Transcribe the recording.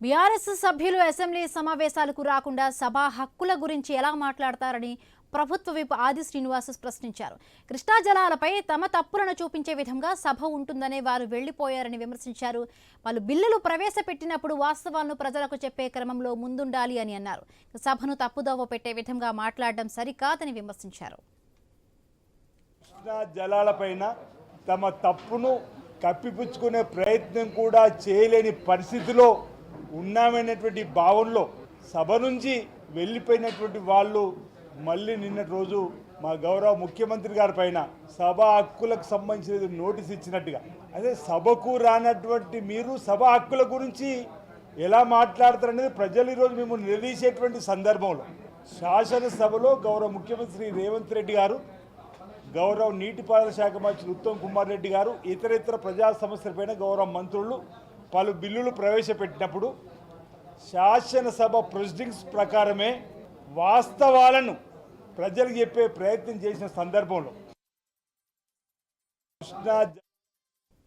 BRS సభ్యులు assembly సమావేశాలకు రాకుండా సభా హక్కుల గురించి ఎలా మాట్లాడతారని ప్రభుత్వ విప్ ఆది శ్రీనివాస్ ప్రశ్నించారు. కృష్ణా జలాలపై తమ తప్పులను చూపించే విధంగా సభ ఉంటుందనే వారు వెళ్లిపోయారని విమర్శించారు. వాళ్ళు బిల్లులు ప్రవేశపెట్టినప్పుడు వాస్తవాలను ప్రజలకు చెప్పే క్రమంలో ముందుండాలి అని అన్నారు. సభను తప్పుదోవ పెట్టే విధంగా మాట్లాడడం సరికాదని విమర్శించారు. కృష్ణా జలాలపైన తమ తప్పును కప్పిపుచ్చుకునే ప్రయత్నం కూడా చేయలేని పరిస్థితిలో ఉన్నామనేటువంటి భావనలో సభ నుంచి వెళ్ళిపోయినటువంటి వాళ్ళు మళ్ళీ నిన్నటి రోజు మా గౌరవ ముఖ్యమంత్రి గారి పైన సభ హక్కులకు సంబంధించిన నోటీస్ ఇచ్చినట్టుగా, అదే సభకు రానటువంటి మీరు సభ హక్కుల గురించి ఎలా మాట్లాడతారనేది ప్రజలు ఈరోజు మేము నిలదీసేటువంటి సందర్భంలో శాసనసభలో గౌరవ ముఖ్యమంత్రి శ్రీ రేవంత్ రెడ్డి గారు, గౌరవ నీటిపారుదల శాఖ మంత్రి ఉత్తమ్ కుమార్ రెడ్డి గారు, ఇతర ప్రజా సమస్యలపైన గౌరవ మంత్రులు పలు బిల్లులు ప్రవేశపెట్టినప్పుడు శాసనసభ ప్రొసీడింగ్స్ ప్రకారమే వాస్తవాలను ప్రజలకు చెప్పే ప్రయత్నం చేసిన సందర్భంలో కృష్ణా